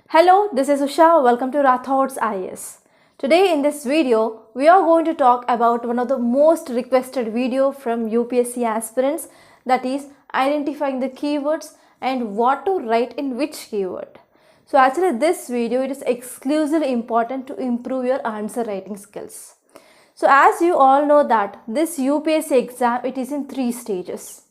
Hello, this is Usha. Welcome to Rathods IPS. Today in this video, we are going to talk about one of the most requested video from UPSC aspirants, that is identifying the keywords and what to write in which keyword. So actually this video it is exclusively important to improve your answer writing skills. So as you all know that this UPSC exam it is in 3 stages.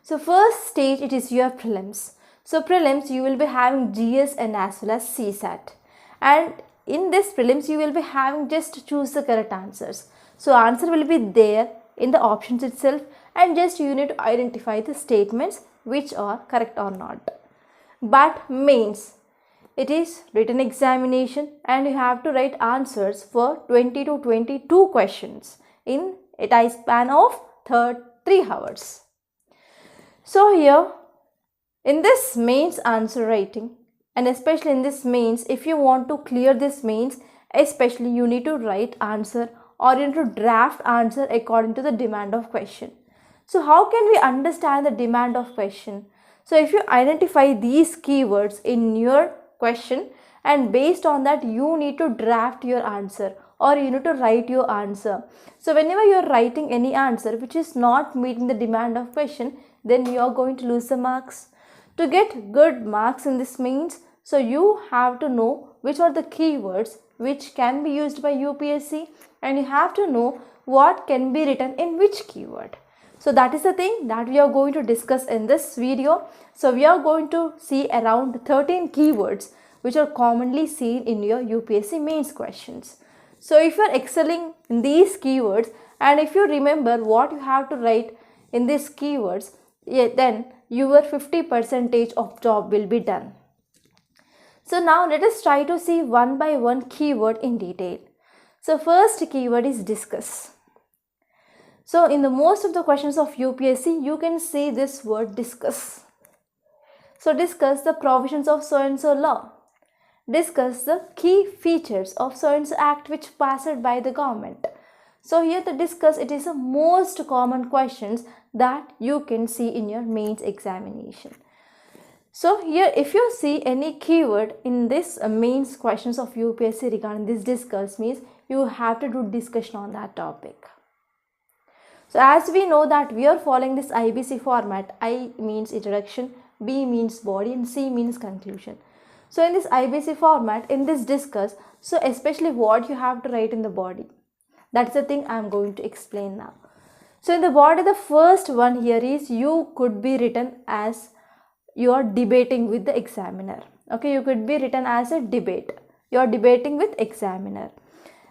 So first stage it is your prelims. So prelims you will be having GS and as well as CSAT, and in this prelims you will be having just choose the correct answers. So answer will be there in the options itself, and just you need to identify the statements which are correct or not. But mains it is written examination and you have to write answers for 20 to 22 questions in a time span of 3 hours. So here in this mains answer writing, and especially in this mains, if you want to clear this mains, especially you need to write answer or you need to draft answer according to the demand of question. So how can we understand the demand of question? So if you identify these keywords in your question, and based on that you need to draft your answer or you need to write your answer. So whenever you are writing any answer which is not meeting the demand of question, then you are going to lose the marks. To get good marks in this means, so you have to know which are the keywords which can be used by UPSC, and you have to know what can be written in which keyword. So that is the thing that we are going to discuss in this video. So we are going to see around 13 keywords which are commonly seen in your UPSC mains questions. So if you are excelling in these keywords and if you remember what you have to write in these keywords, then your 50% of job will be done. So now let us try to see one by one keyword in detail. So first keyword is discuss. So in the most of the questions of UPSC, you can see this word discuss. So discuss the provisions of so and so law. Discuss the key features of so and so act which passed by the government. So here the discuss it is the most common questions that you can see in your mains examination. So here if you see any keyword in this mains questions of UPSC regarding this discuss, means you have to do discussion on that topic. So as we know that we are following this IBC format, I means introduction, B means body and C means conclusion. So in this IBC format, in this discuss, so especially what you have to write in the body. That's the thing I am going to explain now. So in the body, the first one here is you could be written as you are debating with the examiner. Okay, you could be written as a debate. You are debating with examiner.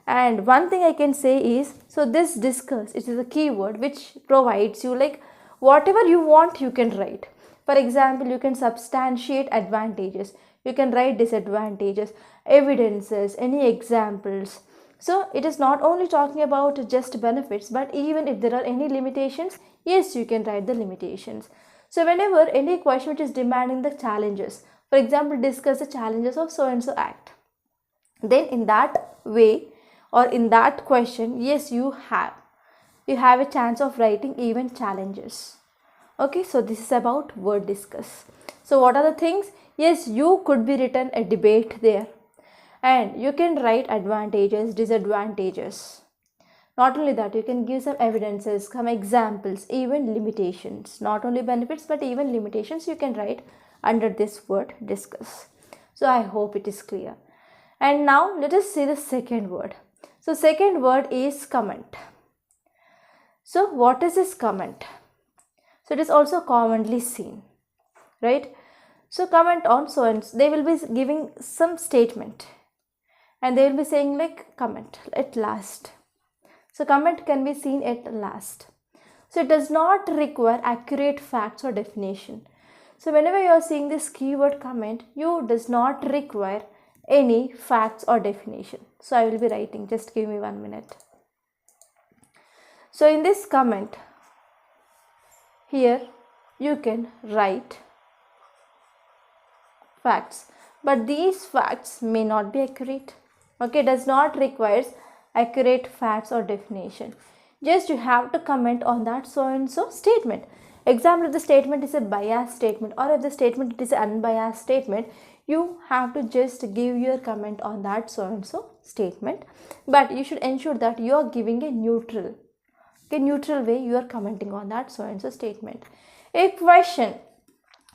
And one thing I can say is, so this discuss, it is a keyword which provides you like whatever you want you can write. For example, you can substantiate advantages. You can write disadvantages, evidences, any examples. So it is not only talking about just benefits, but even if there are any limitations, yes, you can write the limitations. So whenever any question which is demanding the challenges, for example, discuss the challenges of so and so act, then in that way or in that question, yes, you have a chance of writing even challenges. Okay, so this is about word discuss. So what are the things? Yes, you could be written a debate there. And you can write advantages, disadvantages. Not only that, you can give some evidences, some examples, even limitations. Not only benefits, but even limitations you can write under this word discuss. So I hope it is clear. And now let us see the second word. So second word is comment. So what is this comment? So it is also commonly seen, right? So comment on so and so. They will be giving some statement. And they will be saying like comment at last. So comment can be seen at last. So it does not require accurate facts or definition. So whenever you are seeing this keyword comment, you does not require any facts or definition. So I will be writing, just give me 1 minute. So in this comment, here you can write facts, but these facts may not be accurate. Okay, does not requires accurate facts or definition. Just you have to comment on that so and so statement. Example, if the statement is a biased statement or if the statement is an unbiased statement, you have to just give your comment on that so and so statement, but you should ensure that you are giving a neutral way you are commenting on that so and so statement. If question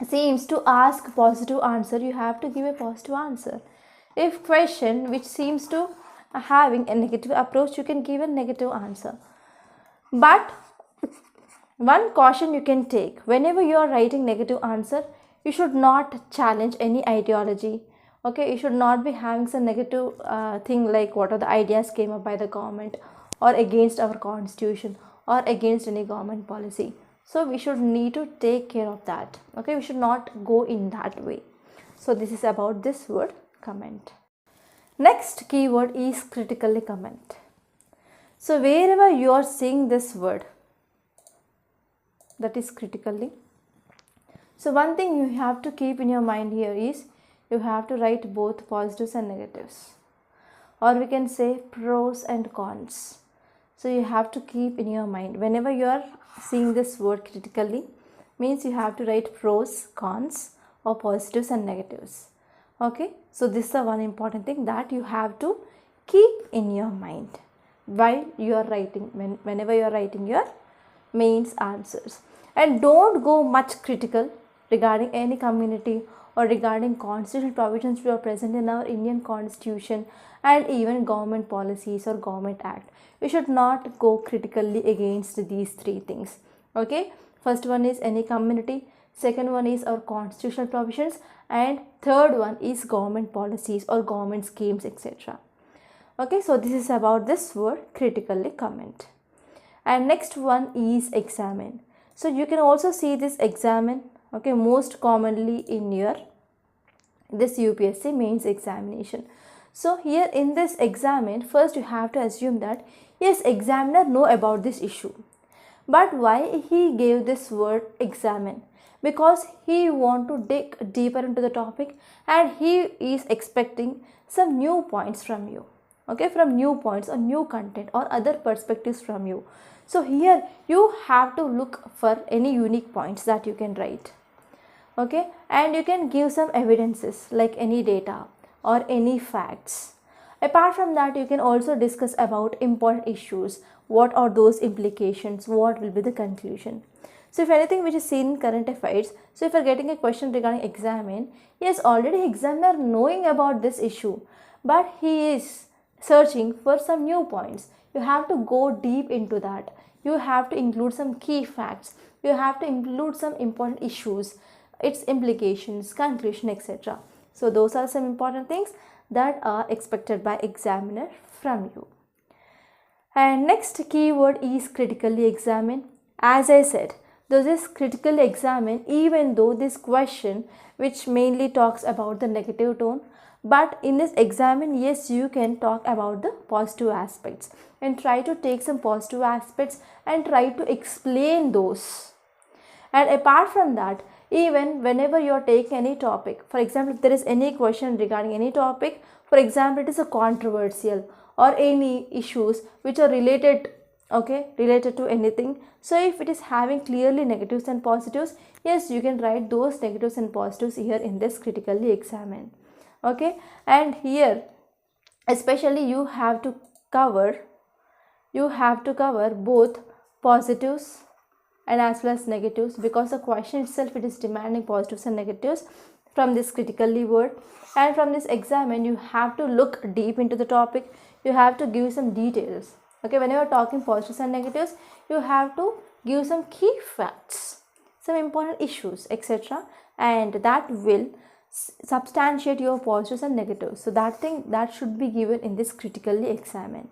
seems to ask positive answer, you have to give a positive answer. If question which seems to having a negative approach, you can give a negative answer. But one caution you can take: whenever you are writing negative answer, you should not challenge any ideology. Okay, you should not be having some negative thing like what are the ideas came up by the government, or against our constitution, or against any government policy. So we should need to take care of that. Okay, we should not go in that way. So this is about this word comment. Next keyword is critically comment. So wherever you are seeing this word, that is critically. So one thing you have to keep in your mind here is you have to write both positives and negatives, or we can say pros and cons. So you have to keep in your mind whenever you are seeing this word critically, means you have to write pros, cons, or positives and negatives. Okay, so this is the one important thing that you have to keep in your mind while you are writing, whenever you are writing your mains answers. And don't go much critical regarding any community or regarding constitutional provisions which are present in our Indian constitution and even government policies or government act. You should not go critically against these three things. Okay, first one is any community, second one is our constitutional provisions, and third one is government policies or government schemes, etc. Okay, so this is about this word critically comment. And next one is examine. So you can also see this examine, okay, most commonly in your this UPSC mains examination. So here in this examine, first you have to assume that yes, examiner know about this issue. But why he gave this word examine? Because he want to dig deeper into the topic and he is expecting some new points from you. Okay, from new points or new content or other perspectives from you. So here you have to look for any unique points that you can write. Okay, and you can give some evidences like any data or any facts. Apart from that, you can also discuss about important issues. What are those implications? What will be the conclusion? So if anything which is seen in current affairs, so if you are getting a question regarding examine, yes, already examiner knowing about this issue, but he is searching for some new points. You have to go deep into that. You have to include some key facts. You have to include some important issues, its implications, conclusion, etc. So those are some important things that are expected by examiner from you. And next keyword is critically examine. As I said, this is critically examine even though this question which mainly talks about the negative tone, but in this examine, yes, you can talk about the positive aspects and try to take some positive aspects and try to explain those. And apart from that, even whenever you are taking any topic, for example, if there is any question regarding any topic, for example, it is a controversial or any issues which are related, okay, related to anything. So if it is having clearly negatives and positives, yes, you can write those negatives and positives here in this critically examine. Okay, and here especially you have to cover both positives and as well as negatives, because the question itself it is demanding positives and negatives from this critically word. And from this examine, you have to look deep into the topic. You have to give some details. Okay, whenever talking positives and negatives, you have to give some key facts, some important issues, etc., and that will substantiate your positives and negatives. So that thing that should be given in this critically examine.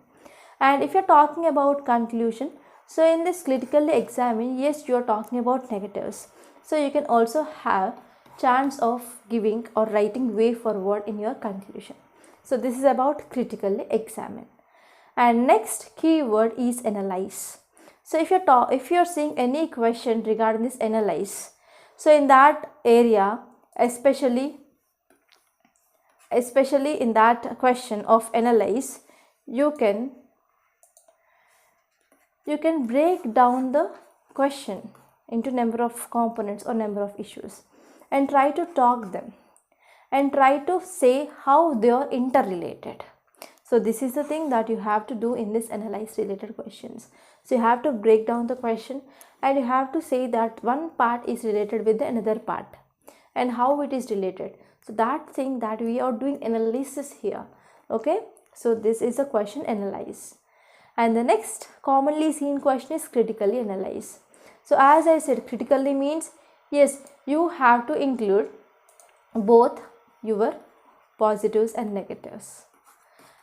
And if you're talking about conclusion, so in this critically examine, yes, you're talking about negatives. So you can also have chance of giving or writing way forward in your conclusion. So this is about critically examine. And next keyword is analyze. So if you're seeing any question regarding this analyze, so in that area, especially in that question of analyze, you can break down the question into number of components or number of issues and try to talk them. and try to say how they are interrelated. So this is the thing that you have to do in this analyze related questions. So you have to break down the question and you have to say that one part is related with the another part and how it is related. So that thing that we are doing analysis here. Okay, so this is a question analyze. And the next commonly seen question is critically analyze. So as I said, critically means yes, you have to include both your positives and negatives.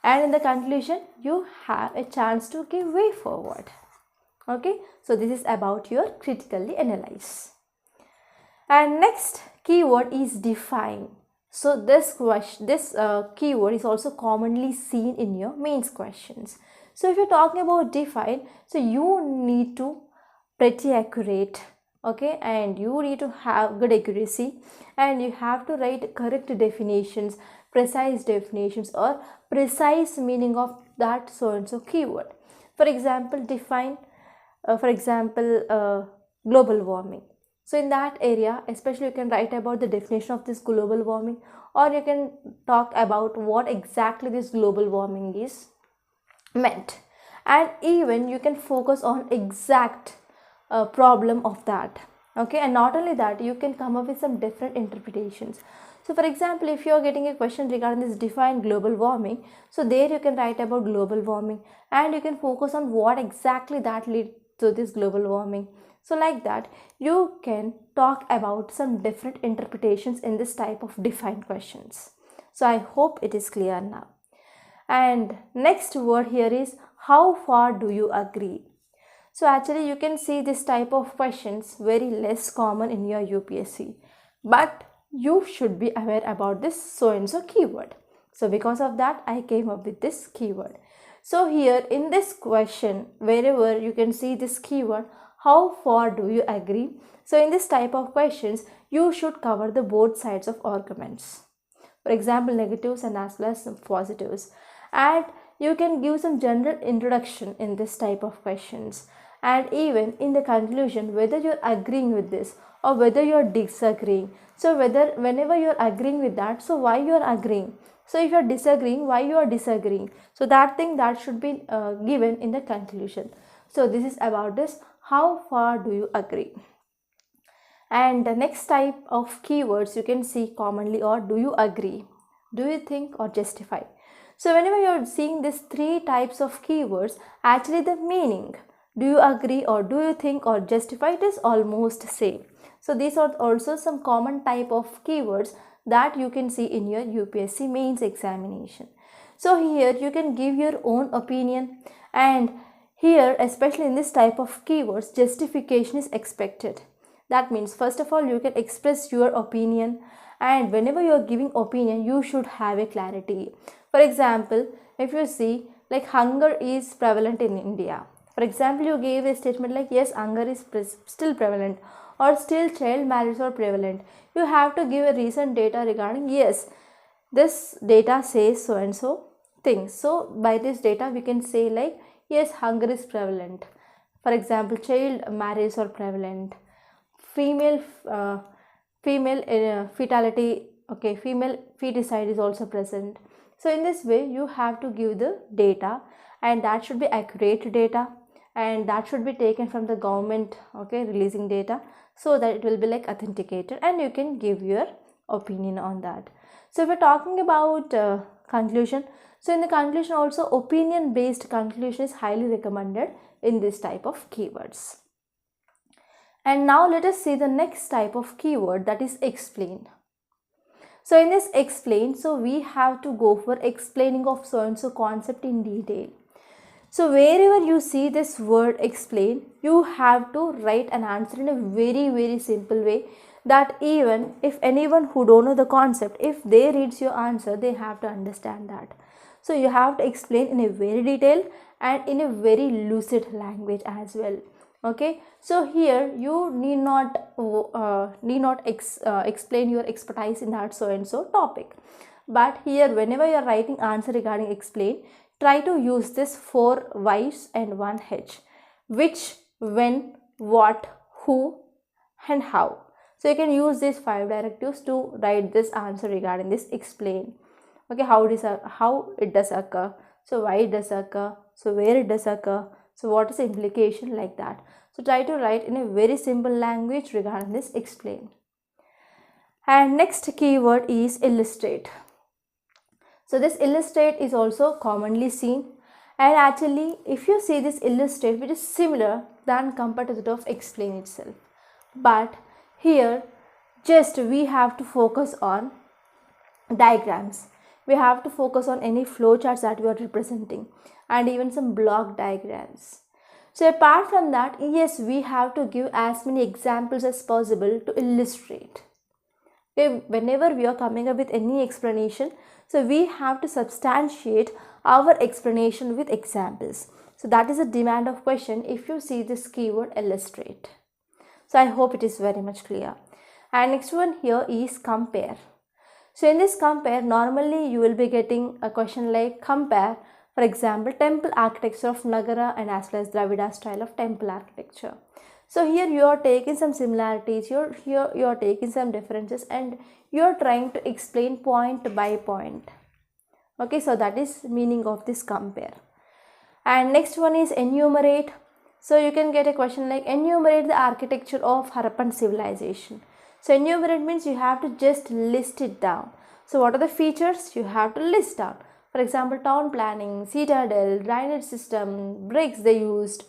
And in the conclusion, you have a chance to give way forward. Okay, so this is about your critically analyze. And next keyword is define. So this keyword is also commonly seen in your mains questions. So if you're talking about define, so you need to pretty accurate, okay, and you need to have good accuracy and you have to write correct definitions, precise definitions or precise meaning of that so and so keyword. For example, define global warming. So in that area, especially you can write about the definition of this global warming, or you can talk about what exactly this global warming is meant, and even you can focus on exact problem of that. Okay, and not only that, you can come up with some different interpretations. So for example, if you are getting a question regarding this define global warming, so there you can write about global warming and you can focus on what exactly that leads to this global warming. So like that, you can talk about some different interpretations in this type of define questions. So I hope it is clear now. And next word here is how far do you agree? So actually you can see this type of questions very less common in your UPSC, but you should be aware about this so and so keyword. So because of that, I came up with this keyword. So here in this question, wherever you can see this keyword, how far do you agree? So in this type of questions, you should cover the both sides of arguments. For example, negatives and as well as some positives. And you can give some general introduction in this type of questions. And even in the conclusion, whether you're agreeing with this or whether you're disagreeing. So whenever you're agreeing with that, so why you're agreeing? So if you're disagreeing, why you are disagreeing? So that thing that should be given in the conclusion. So this is about this, how far do you agree? And the next type of keywords you can see commonly or do you agree, do you think or justify. So whenever you're seeing these three types of keywords, actually the meaning, do you agree or do you think or justify, it is almost same. So these are also some common type of keywords that you can see in your UPSC mains examination. So here you can give your own opinion, and here especially in this type of keywords, justification is expected. That means first of all you can express your opinion, and whenever you are giving opinion you should have a clarity. For example, if you see like hunger is prevalent in India. For example, you gave a statement like yes, hunger is still prevalent, or still child marriage are prevalent. You have to give a recent data regarding yes, this data says so and so things. So by this data we can say like yes, hunger is prevalent. For example, child marriage are prevalent. Female fetality, okay, female feticide is also present. So in this way you have to give the data, and that should be accurate data, and that should be taken from the government, okay, releasing data, so that it will be like authenticated and you can give your opinion on that. So if we're talking about conclusion, so in the conclusion also opinion based conclusion is highly recommended in this type of keywords. And now let us see the next type of keyword, that is explain. So in this explain, so we have to go for explaining of so and so concept in detail. So wherever you see this word explain, you have to write an answer in a very simple way, that even if anyone who don't know the concept, if they reads your answer, they have to understand that. So you have to explain in a very detailed and in a very lucid language as well. Okay, so here you need not explain your expertise in that so and so topic, but here whenever you are writing answer regarding explain, try to use this 4 Y's and 1 H, which, when, what, who and how. So you can use these 5 directives to write this answer regarding this explain. Okay, how it does occur, so why it does occur, so where it does occur, so what is the implication, like that. So try to write in a very simple language regarding this explain. And next keyword is illustrate. So this illustrate is also commonly seen, and actually if you see this illustrate, which is similar than compared to that of explain itself, but here just we have to focus on diagrams. We have to focus on any flowcharts that we are representing, and even some block diagrams. So apart from that, yes, we have to give as many examples as possible to illustrate. Okay, whenever we are coming up with any explanation, so we have to substantiate our explanation with examples. So that is a demand of question if you see this keyword illustrate. So I hope it is very much clear. And next one here is compare. So in this compare, normally you will be getting a question like compare, for example, temple architecture of Nagara and as well as Dravida style of temple architecture. So here you are taking some similarities, here you are taking some differences, and you are trying to explain point by point. Okay, so that is meaning of this compare. And next one is enumerate. So you can get a question like enumerate the architecture of Harappan civilization. So enumerate means you have to just list it down. So what are the features? You have to list down. For example, town planning, citadel, drainage system, bricks they used,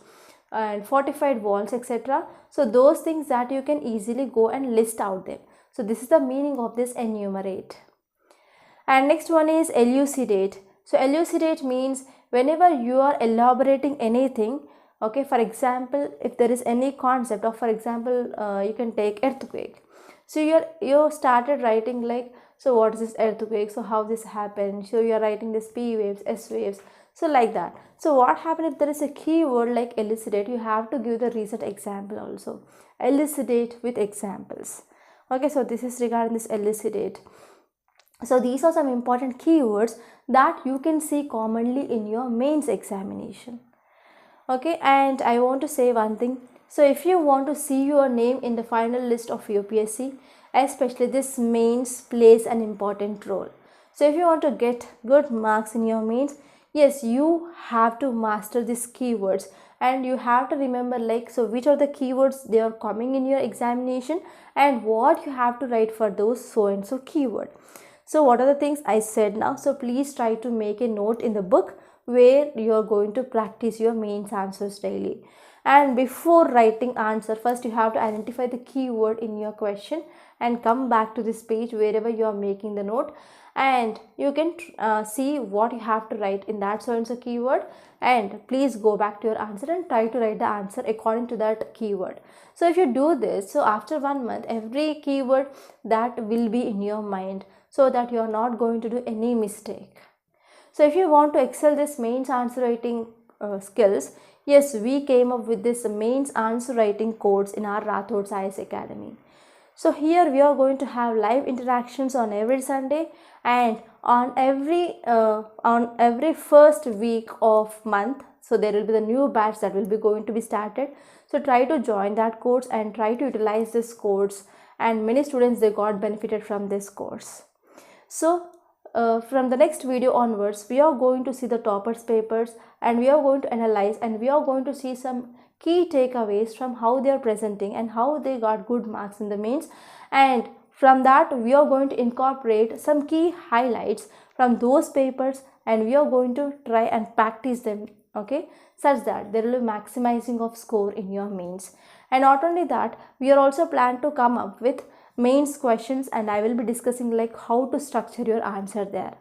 and fortified walls, etc. So those things that you can easily go and list out there. So this is the meaning of this enumerate. And next one is elucidate. So elucidate means whenever you are elaborating anything, okay, for example, if there is any concept, or for example, you can take earthquake. So you started writing like, so what is this earthquake, so how this happened, so you are writing this P waves, S waves, so like that. So what happens if there is a keyword like elucidate, you have to give the recent example also. Elucidate with examples. Okay, so this is regarding this elucidate. So these are some important keywords that you can see commonly in your mains examination. Okay, and I want to say one thing. So if you want to see your name in the final list of UPSC, especially this mains plays an important role. So if you want to get good marks in your mains, yes, you have to master these keywords, and you have to remember like, so which are the keywords they are coming in your examination, and what you have to write for those so and so keyword. So what are the things I said now? So please try to make a note in the book where you are going to practice your mains answers daily. And before writing answer, first you have to identify the keyword in your question and come back to this page wherever you are making the note, and you can see what you have to write in that so and so keyword, and please go back to your answer and try to write the answer according to that keyword. So if you do this, so after 1 month, every keyword that will be in your mind, so that you are not going to do any mistake. So if you want to excel this mains answer writing skills, yes, we came up with this mains answer writing course in our Rathods IS Academy. So here we are going to have live interactions on every Sunday, and on every first week of month, so there will be the new batch that will be going to be started. So try to join that course and try to utilize this course, and many students they got benefited from this course. So from the next video onwards, we are going to see the toppers papers, and we are going to analyze, and we are going to see some key takeaways from how they are presenting and how they got good marks in the mains. And from that, we are going to incorporate some key highlights from those papers, and we are going to try and practice them, okay, such that there will be maximizing of score in your mains. And not only that, we are also plan to come up with mains questions, and I will be discussing like how to structure your answer there.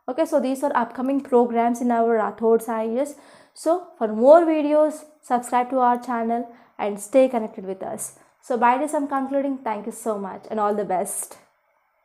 Okay, so these are upcoming programs in our Rathods IS. So for more videos, subscribe to our channel and stay connected with us. So by this I'm concluding. Thank you so much and all the best.